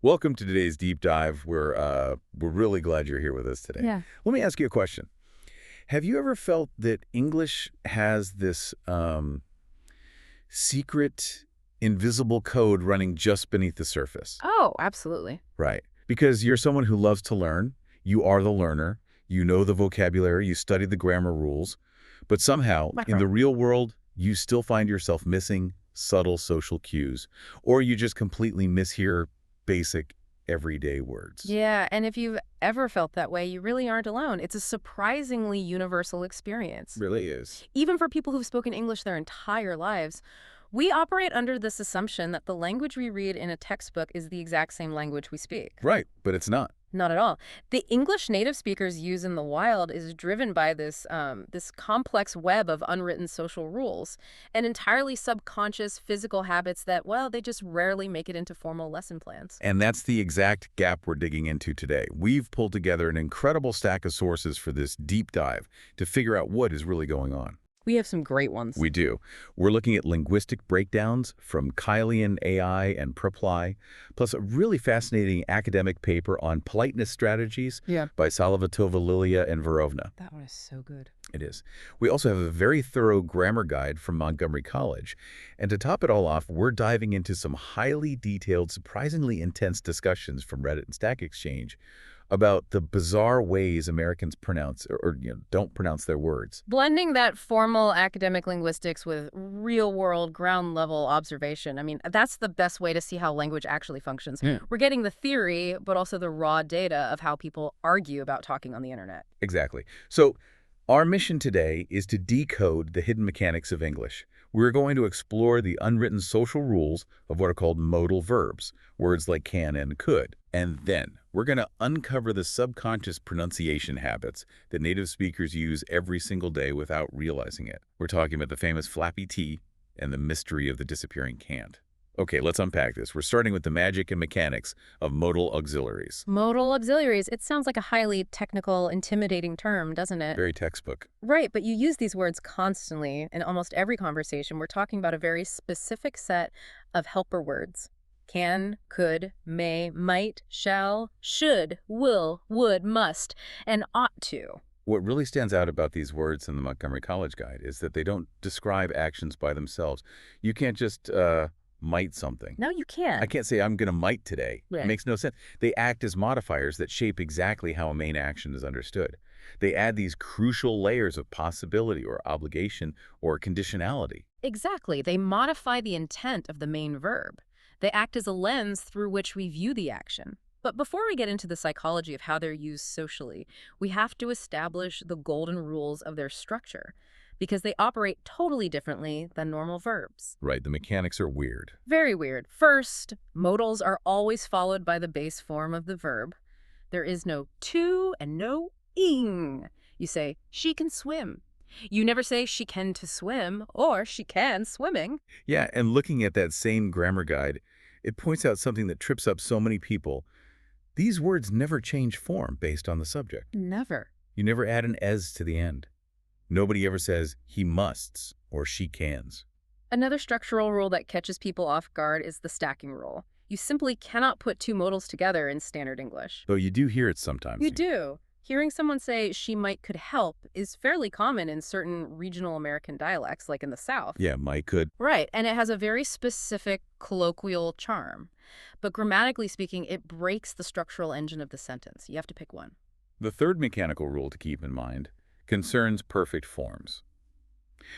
Welcome to today's deep dive. We're really glad you're here with us today. Yeah. Let me ask you a question. Have you ever felt that English has this secret, invisible code running just beneath the surface? Oh, absolutely. Right. Because you're someone who loves to learn. You are the learner. You know the vocabulary. You study the grammar rules. But somehow, in the real world, you still find yourself missing subtle social cues, or you just completely mishear basic everyday words. Yeah, and if you've ever felt that way, you really aren't alone. It's a surprisingly universal experience. Really is. Even for people who've spoken English their entire lives, we operate under this assumption that the language we read in a textbook is the exact same language we speak. Right, but it's not. Not at all. The English native speakers use in the wild is driven by this complex web of unwritten social rules and entirely subconscious physical habits that, well, they just rarely make it into formal lesson plans. And that's the exact gap we're digging into today. We've pulled together an incredible stack of sources for this deep dive to figure out what is really going on. We have some great ones. We do. We're looking at linguistic breakdowns from Kylian AI and Preply, plus a really fascinating academic paper on politeness strategies by Salavatova, Lilia, and Verovna. That one is so good. It is. We also have a very thorough grammar guide from Montgomery College. And to top it all off, we're diving into some highly detailed, surprisingly intense discussions from Reddit and Stack Exchange about the bizarre ways Americans pronounce or don't pronounce their words. Blending that formal academic linguistics with real-world, ground-level observation, I mean, that's the best way to see how language actually functions. Yeah. We're getting the theory, but also the raw data of how people argue about talking on the internet. Exactly. So our mission today is to decode the hidden mechanics of English. We're going to explore the unwritten social rules of what are called modal verbs, words like can and could. And then we're going to uncover the subconscious pronunciation habits that native speakers use every single day without realizing it. We're talking about the famous flappy T and the mystery of the disappearing can't. Okay, let's unpack this. We're starting with the magic and mechanics of modal auxiliaries. Modal auxiliaries, it sounds like a highly technical, intimidating term, doesn't it? Very textbook. Right, but you use these words constantly in almost every conversation. We're talking about a very specific set of helper words. Can, could, may, might, shall, should, will, would, must, and ought to. What really stands out about these words in the Montgomery College Guide is that they don't describe actions by themselves. You can't just might something. No, you can't. I can't say I'm going to might today. Right. It makes no sense. They act as modifiers that shape exactly how a main action is understood. They add these crucial layers of possibility or obligation or conditionality. Exactly. They modify the intent of the main verb. They act as a lens through which we view the action. But before we get into the psychology of how they're used socially, we have to establish the golden rules of their structure, because they operate totally differently than normal verbs. Right, the mechanics are weird. Very weird. First, modals are always followed by the base form of the verb. There is no to and no ing. You say, she can swim. You never say she can to swim or she can swimming. Yeah, and looking at that same grammar guide, it points out something that trips up so many people. These words never change form based on the subject. Never. You never add an "es" to the end. Nobody ever says he musts or she cans. Another structural rule that catches people off guard is the stacking rule. You simply cannot put two modals together in standard English. Though you do hear it sometimes. You do. Hearing someone say she might could help is fairly common in certain regional American dialects, like in the South. Yeah, might could. Right, and it has a very specific colloquial charm. But grammatically speaking, it breaks the structural engine of the sentence. You have to pick one. The third mechanical rule to keep in mind concerns perfect forms.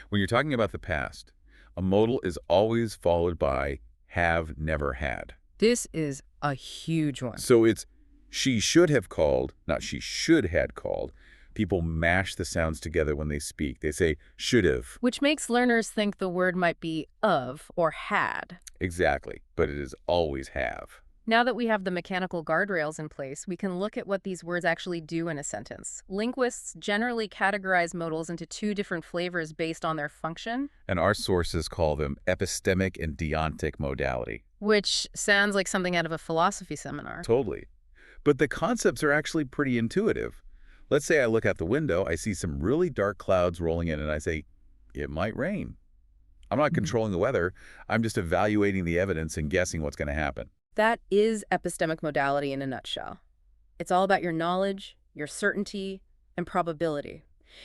When you're talking about the past, a modal is always followed by have, never had. This is a huge one. So it's she should have called, not she should had called. People mash the sounds together when they speak. They say should have. Which makes learners think the word might be of or had. Exactly, but it is always have. Now that we have the mechanical guardrails in place, we can look at what these words actually do in a sentence. Linguists generally categorize modals into two different flavors based on their function. And our sources call them epistemic and deontic modality. Which sounds like something out of a philosophy seminar. Totally. But the concepts are actually pretty intuitive. Let's say I look out the window, I see some really dark clouds rolling in, and I say, it might rain. I'm not controlling the weather. I'm just evaluating the evidence and guessing what's going to happen. That is epistemic modality in a nutshell. It's all about your knowledge, your certainty, and probability.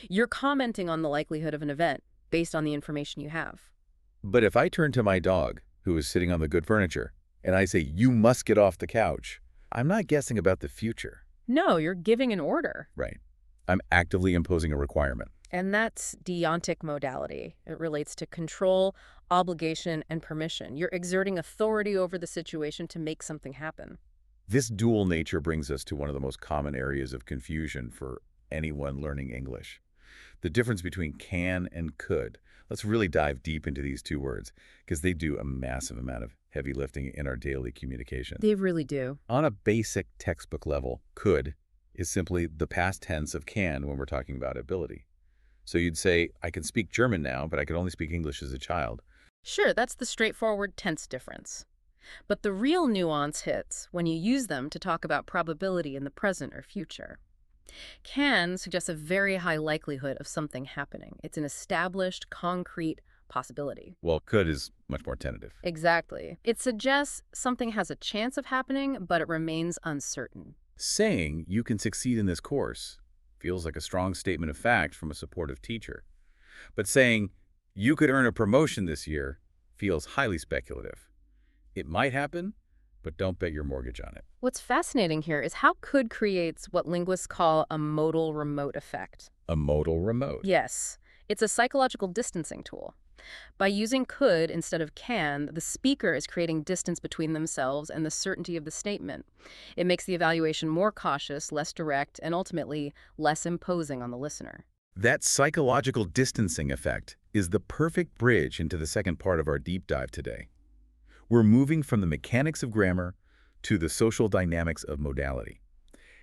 You're commenting on the likelihood of an event based on the information you have. But if I turn to my dog, who is sitting on the good furniture, and I say, you must get off the couch, I'm not guessing about the future. No, you're giving an order. Right. I'm actively imposing a requirement. And that's deontic modality. It relates to control, obligation, and permission. You're exerting authority over the situation to make something happen. This dual nature brings us to one of the most common areas of confusion for anyone learning English. The difference between can and could. Let's really dive deep into these two words, because they do a massive amount of heavy lifting in our daily communication. They really do. On a basic textbook level, could is simply the past tense of can when we're talking about ability. So you'd say, I can speak German now, but I could only speak English as a child. Sure, that's the straightforward tense difference. But the real nuance hits when you use them to talk about probability in the present or future. Can suggests a very high likelihood of something happening. It's an established, concrete possibility. Well, could is much more tentative. Exactly. It suggests something has a chance of happening, but it remains uncertain. Saying you can succeed in this course feels like a strong statement of fact from a supportive teacher. But saying you could earn a promotion this year feels highly speculative. It might happen, but don't bet your mortgage on it. What's fascinating here is how could creates what linguists call a modal remote effect. A modal remote. Yes, it's a psychological distancing tool. By using could instead of can, the speaker is creating distance between themselves and the certainty of the statement. It makes the evaluation more cautious, less direct, and ultimately less imposing on the listener. That psychological distancing effect is the perfect bridge into the second part of our deep dive today. We're moving from the mechanics of grammar to the social dynamics of modality.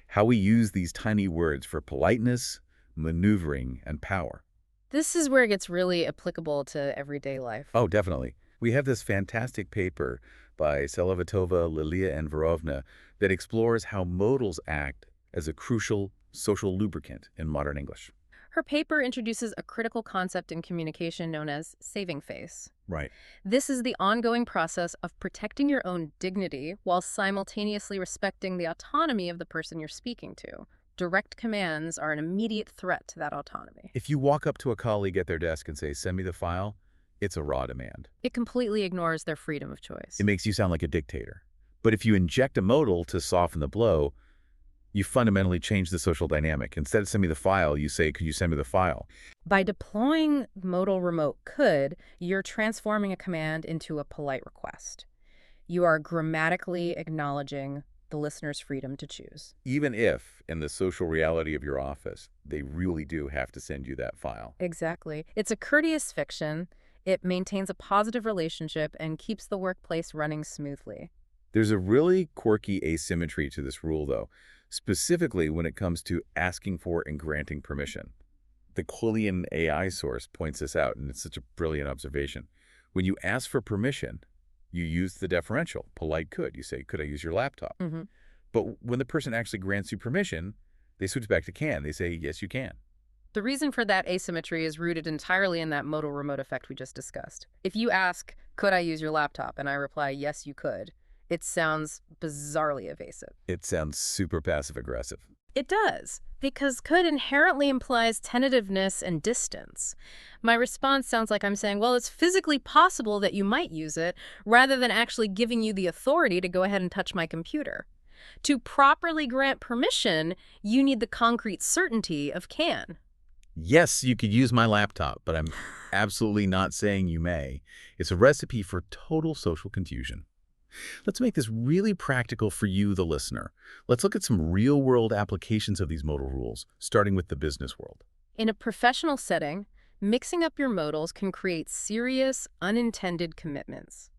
How we use these tiny words for politeness, maneuvering, and power. This is where it gets really applicable to everyday life. Oh, definitely. We have this fantastic paper by Selavatova, Lilia, and Vorovna that explores how modals act as a crucial social lubricant in modern English. Her paper introduces a critical concept in communication known as saving face. Right. This is the ongoing process of protecting your own dignity while simultaneously respecting the autonomy of the person you're speaking to. Direct commands are an immediate threat to that autonomy. If you walk up to a colleague at their desk and say, send me the file, it's a raw demand. It completely ignores their freedom of choice. It makes you sound like a dictator. But if you inject a modal to soften the blow, you fundamentally change the social dynamic. Instead of send me the file, you say, could you send me the file? By deploying modal remote could, you're transforming a command into a polite request. You are grammatically acknowledging the listener's freedom to choose. Even if, in the social reality of your office, they really do have to send you that file. Exactly. It's a courteous fiction. It maintains a positive relationship and keeps the workplace running smoothly. There's a really quirky asymmetry to this rule, though, specifically when it comes to asking for and granting permission. The Quillian AI source points this out, and it's such a brilliant observation. When you ask for permission, you use the deferential, polite could. You say, could I use your laptop? Mm-hmm. But when the person actually grants you permission, they switch back to can. They say, yes, you can. The reason for that asymmetry is rooted entirely in that modal remote effect we just discussed. If you ask, could I use your laptop? And I reply, yes, you could, it sounds bizarrely evasive. It sounds super passive-aggressive. It does, because could inherently implies tentativeness and distance. My response sounds like I'm saying, well, it's physically possible that you might use it, rather than actually giving you the authority to go ahead and touch my computer. To properly grant permission, you need the concrete certainty of can. Yes, you could use my laptop, but I'm absolutely not saying you may. It's a recipe for total social confusion. Let's make this really practical for you, the listener. Let's look at some real-world applications of these modal rules, starting with the business world. In a professional setting, mixing up your modals can create serious, unintended commitments.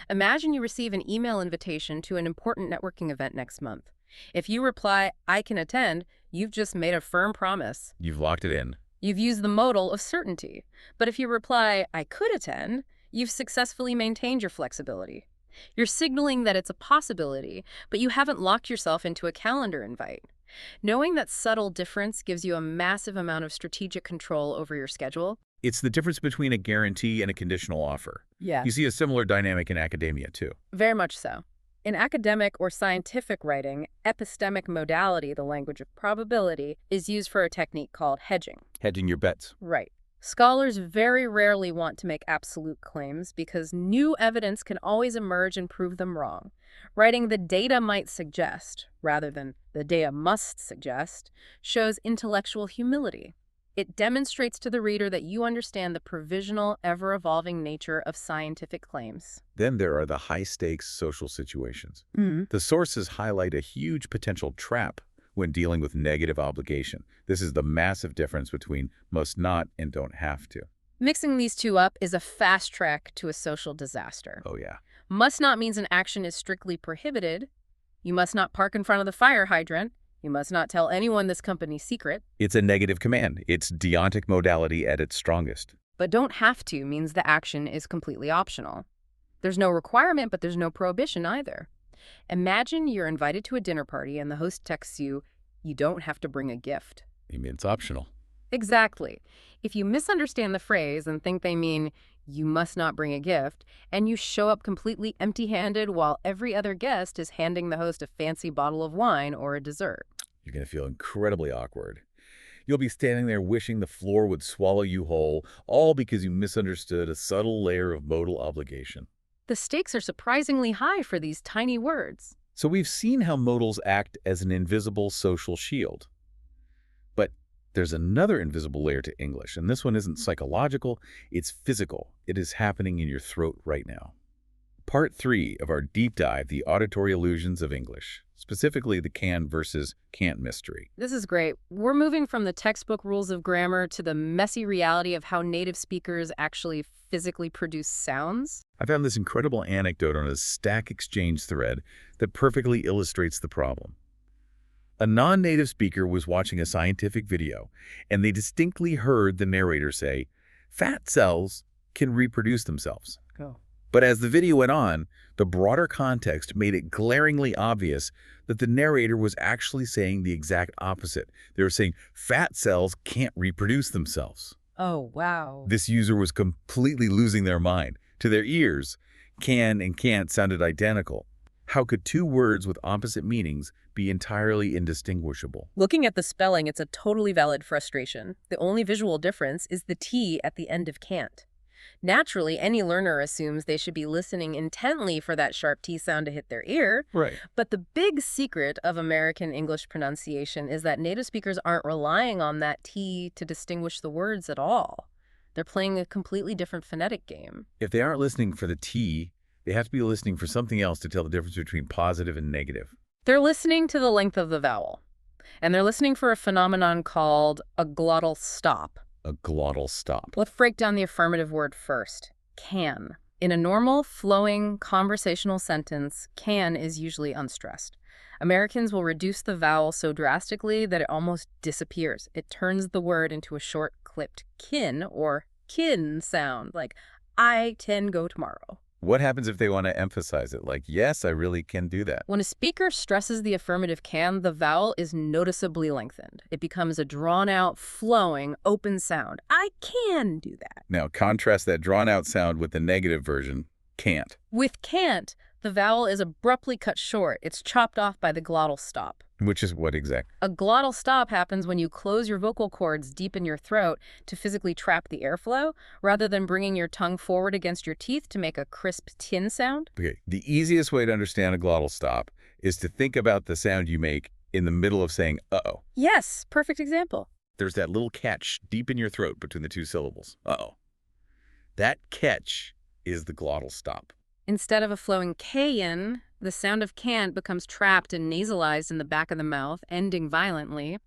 Imagine you receive an email invitation to an important networking event next month. If you reply, I can attend, you've just made a firm promise. You've locked it in. You've used the modal of certainty. But if you reply, I could attend, you've successfully maintained your flexibility. You're signaling that it's a possibility, but you haven't locked yourself into a calendar invite. Knowing that subtle difference gives you a massive amount of strategic control over your schedule. It's the difference between a guarantee and a conditional offer. Yeah. You see a similar dynamic in academia, too. Very much so. In academic or scientific writing, epistemic modality, the language of probability, is used for a technique called hedging. Hedging your bets. Right. Scholars very rarely want to make absolute claims because new evidence can always emerge and prove them wrong. Writing "the data might suggest," rather than "the data must suggest," shows intellectual humility. It demonstrates to the reader that you understand the provisional, ever-evolving nature of scientific claims. Then there are the high-stakes social situations. Mm. The sources highlight a huge potential trap when dealing with negative obligation. This is the massive difference between must not and don't have to. Mixing these two up is a fast track to a social disaster. Oh, yeah. Must not means an action is strictly prohibited. You must not park in front of the fire hydrant. You must not tell anyone this company's secret. It's a negative command. It's deontic modality at its strongest. But don't have to means the action is completely optional. There's no requirement, but there's no prohibition either. Imagine you're invited to a dinner party and the host texts you, "You don't have to bring a gift." You mean it's optional? Exactly. If you misunderstand the phrase and think they mean "you must not bring a gift," and you show up completely empty-handed while every other guest is handing the host a fancy bottle of wine or a dessert. You're going to feel incredibly awkward. You'll be standing there wishing the floor would swallow you whole, all because you misunderstood a subtle layer of modal obligation. The stakes are surprisingly high for these tiny words. So we've seen how modals act as an invisible social shield. But there's another invisible layer to English, and this one isn't psychological, it's physical. It is happening in your throat right now. Part 3 of our deep dive, the auditory illusions of English, specifically the can versus can't mystery. This is great. We're moving from the textbook rules of grammar to the messy reality of how native speakers actually physically produce sounds. I found this incredible anecdote on a Stack Exchange thread that perfectly illustrates the problem. A non-native speaker was watching a scientific video, and they distinctly heard the narrator say, "Fat cells can reproduce themselves." Go. But as the video went on, the broader context made it glaringly obvious that the narrator was actually saying the exact opposite. They were saying, "Fat cells can't reproduce themselves." Oh, wow. This user was completely losing their mind. To their ears, can and can't sounded identical. How could two words with opposite meanings be entirely indistinguishable? Looking at the spelling, it's a totally valid frustration. The only visual difference is the T at the end of can't. Naturally, any learner assumes they should be listening intently for that sharp T sound to hit their ear. Right. But the big secret of American English pronunciation is that native speakers aren't relying on that T to distinguish the words at all. They're playing a completely different phonetic game. If they aren't listening for the T, they have to be listening for something else to tell the difference between positive and negative. They're listening to the length of the vowel. And they're listening for a phenomenon called a glottal stop. A glottal stop. Let's break down the affirmative word first. Can. In a normal, flowing, conversational sentence, can is usually unstressed. Americans will reduce the vowel so drastically that it almost disappears. It turns the word into a short, clipped kin or kin sound, like "I can go tomorrow." What happens if they want to emphasize it? Like, yes, I really can do that. When a speaker stresses the affirmative can, the vowel is noticeably lengthened. It becomes a drawn-out, flowing, open sound. "I can do that." Now, contrast that drawn-out sound with the negative version, can't. With can't, the vowel is abruptly cut short. It's chopped off by the glottal stop. Which is what exactly? A glottal stop happens when you close your vocal cords deep in your throat to physically trap the airflow, rather than bringing your tongue forward against your teeth to make a crisp tin sound. Okay, the easiest way to understand a glottal stop is to think about the sound you make in the middle of saying uh-oh. Yes, perfect example. There's that little catch deep in your throat between the two syllables. Uh-oh. That catch is the glottal stop. Instead of a flowing K in, the sound of can't becomes trapped and nasalized in the back of the mouth, ending violently.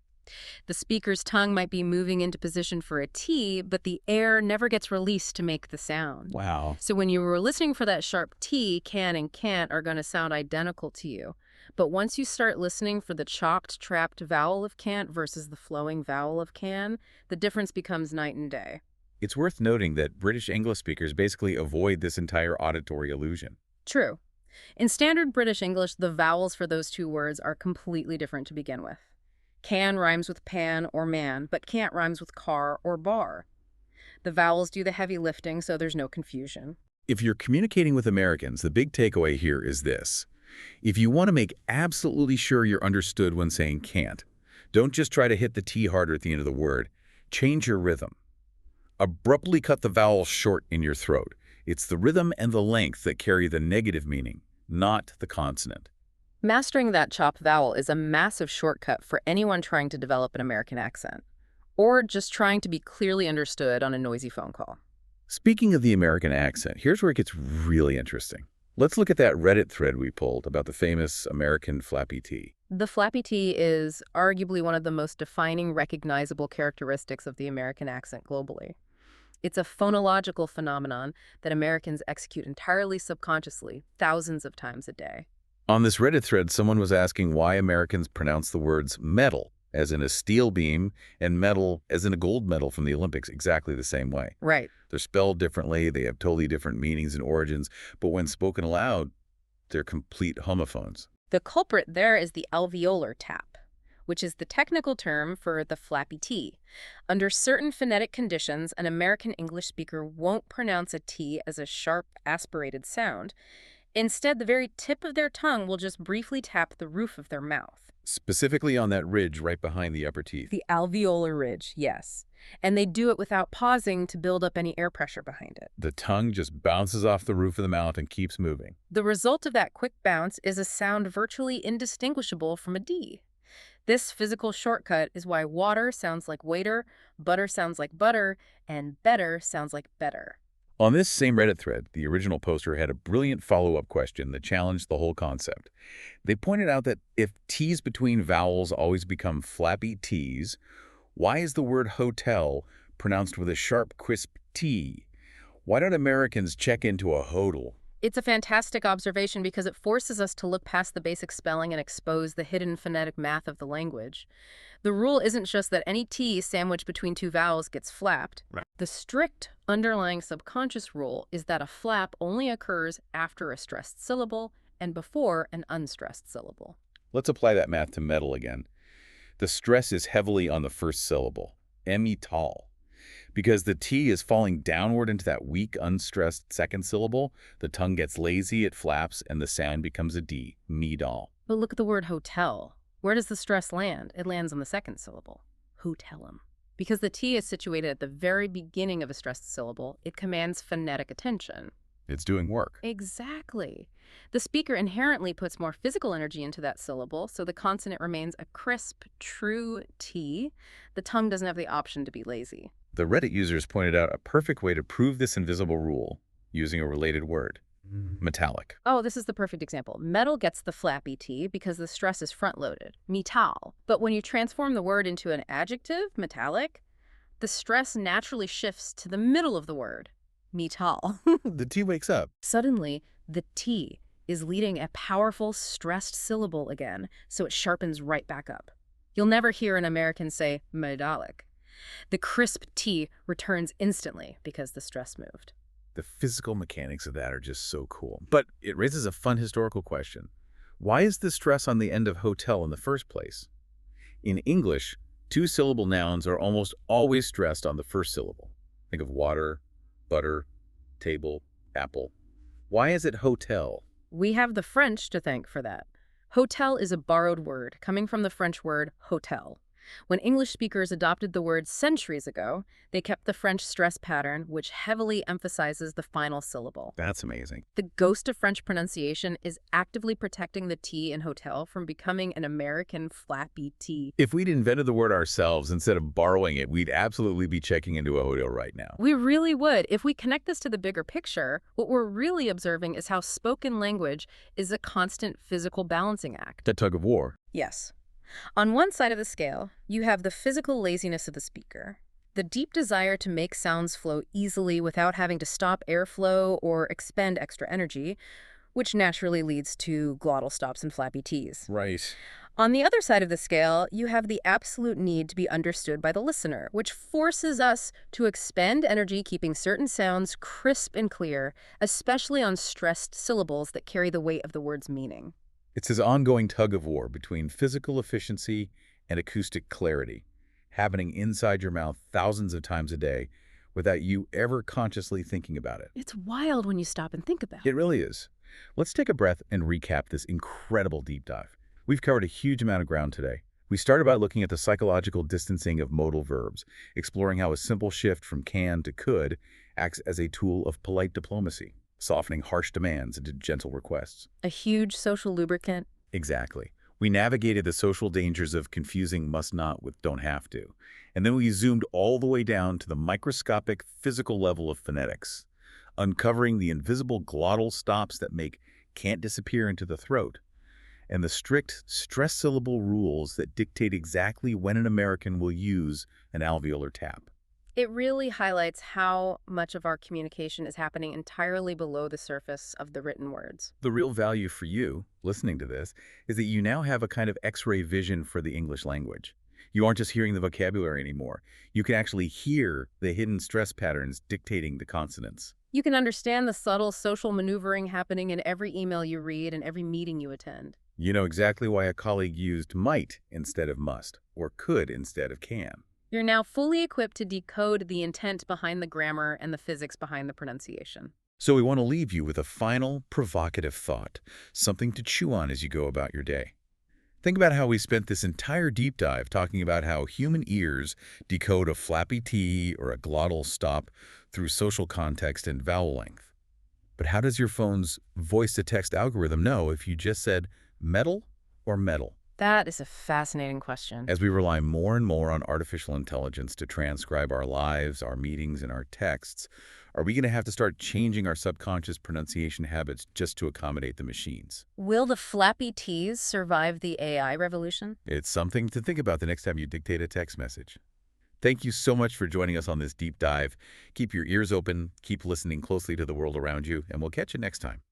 The speaker's tongue might be moving into position for a T, but the air never gets released to make the sound. Wow. So when you were listening for that sharp T, can and can't are going to sound identical to you. But once you start listening for the chopped, trapped vowel of can't versus the flowing vowel of can, the difference becomes night and day. It's worth noting that British English speakers basically avoid this entire auditory illusion. True. In standard British English, the vowels for those two words are completely different to begin with. Can rhymes with pan or man, but can't rhymes with car or bar. The vowels do the heavy lifting, so there's no confusion. If you're communicating with Americans, the big takeaway here is this. If you want to make absolutely sure you're understood when saying can't, don't just try to hit the T harder at the end of the word. Change your rhythm. Abruptly cut the vowel short in your throat. It's the rhythm and the length that carry the negative meaning, not the consonant. Mastering that chopped vowel is a massive shortcut for anyone trying to develop an American accent, or just trying to be clearly understood on a noisy phone call. Speaking of the American accent, here's where it gets really interesting. Let's look at that Reddit thread we pulled about the famous American flappy T. The flappy T is arguably one of the most defining, recognizable characteristics of the American accent globally. It's a phonological phenomenon that Americans execute entirely subconsciously, thousands of times a day. On this Reddit thread, someone was asking why Americans pronounce the words metal, as in a steel beam, and metal, as in a gold medal from the Olympics, exactly the same way. Right. They're spelled differently, they have totally different meanings and origins, but when spoken aloud, they're complete homophones. The culprit there is the alveolar tap, which is the technical term for the flappy T. Under certain phonetic conditions, an American English speaker won't pronounce a T as a sharp, aspirated sound. Instead, the very tip of their tongue will just briefly tap the roof of their mouth. Specifically on that ridge right behind the upper teeth. The alveolar ridge, yes. And they do it without pausing to build up any air pressure behind it. The tongue just bounces off the roof of the mouth and keeps moving. The result of that quick bounce is a sound virtually indistinguishable from a D. This physical shortcut is why water sounds like waiter, butter sounds like butter, and better sounds like better. On this same Reddit thread, the original poster had a brilliant follow-up question that challenged the whole concept. They pointed out that if T's between vowels always become flappy T's, why is the word hotel pronounced with a sharp, crisp T? Why don't Americans check into a hodel? It's a fantastic observation because it forces us to look past the basic spelling and expose the hidden phonetic math of the language. The rule isn't just that any T sandwiched between two vowels gets flapped. Right. The strict underlying subconscious rule is that a flap only occurs after a stressed syllable and before an unstressed syllable. Let's apply that math to metal again. The stress is heavily on the first syllable, metal. Because the T is falling downward into that weak, unstressed second syllable, the tongue gets lazy, it flaps, and the sound becomes a D, me-doll. But look at the word hotel. Where does the stress land? It lands on the second syllable, hotelum. Because the T is situated at the very beginning of a stressed syllable, it commands phonetic attention. It's doing work. Exactly. The speaker inherently puts more physical energy into that syllable, so the consonant remains a crisp, true T. The tongue doesn't have the option to be lazy. The Reddit users pointed out a perfect way to prove this invisible rule using a related word, metallic. Oh, this is the perfect example. Metal gets the flappy T because the stress is front-loaded, metal. But when you transform the word into an adjective, metallic, the stress naturally shifts to the middle of the word, metal. The T wakes up. Suddenly, the T is leading a powerful, stressed syllable again, so it sharpens right back up. You'll never hear an American say metallic. The crisp T returns instantly because the stress moved. The physical mechanics of that are just so cool. But it raises a fun historical question. Why is the stress on the end of hotel in the first place? In English, two-syllable nouns are almost always stressed on the first syllable. Think of water, butter, table, apple. Why is it hotel? We have the French to thank for that. Hotel is a borrowed word coming from the French word hotel. When English speakers adopted the word centuries ago, they kept the French stress pattern, which heavily emphasizes the final syllable. That's amazing. The ghost of French pronunciation is actively protecting the T in hotel from becoming an American flappy T. If we'd invented the word ourselves instead of borrowing it, we'd absolutely be checking into a hotel right now. We really would. If we connect this to the bigger picture, what we're really observing is how spoken language is a constant physical balancing act. That tug of war. Yes. On one side of the scale, you have the physical laziness of the speaker, the deep desire to make sounds flow easily without having to stop airflow or expend extra energy, which naturally leads to glottal stops and flappy Ts. Right. On the other side of the scale, you have the absolute need to be understood by the listener, which forces us to expend energy keeping certain sounds crisp and clear, especially on stressed syllables that carry the weight of the word's meaning. It's this ongoing tug of war between physical efficiency and acoustic clarity, happening inside your mouth thousands of times a day without you ever consciously thinking about it. It's wild when you stop and think about it. It really is. Let's take a breath and recap this incredible deep dive. We've covered a huge amount of ground today. We started by looking at the psychological distancing of modal verbs, exploring how a simple shift from can to could acts as a tool of polite diplomacy, softening harsh demands into gentle requests. A huge social lubricant. Exactly. We navigated the social dangers of confusing must not with don't have to. And then we zoomed all the way down to the microscopic physical level of phonetics, uncovering the invisible glottal stops that make can't disappear into the throat, and the strict stress syllable rules that dictate exactly when an American will use an alveolar tap. It really highlights how much of our communication is happening entirely below the surface of the written words. The real value for you, listening to this, is that you now have a kind of X-ray vision for the English language. You aren't just hearing the vocabulary anymore. You can actually hear the hidden stress patterns dictating the consonants. You can understand the subtle social maneuvering happening in every email you read and every meeting you attend. You know exactly why a colleague used might instead of must, or could instead of can. You're now fully equipped to decode the intent behind the grammar and the physics behind the pronunciation. So we want to leave you with a final, provocative thought, something to chew on as you go about your day. Think about how we spent this entire deep dive talking about how human ears decode a flappy T or a glottal stop through social context and vowel length. But how does your phone's voice-to-text algorithm know if you just said metal or metal? That is a fascinating question. As we rely more and more on artificial intelligence to transcribe our lives, our meetings, and our texts, are we going to have to start changing our subconscious pronunciation habits just to accommodate the machines? Will the flappy T's survive the AI revolution? It's something to think about the next time you dictate a text message. Thank you so much for joining us on this deep dive. Keep your ears open, keep listening closely to the world around you, and we'll catch you next time.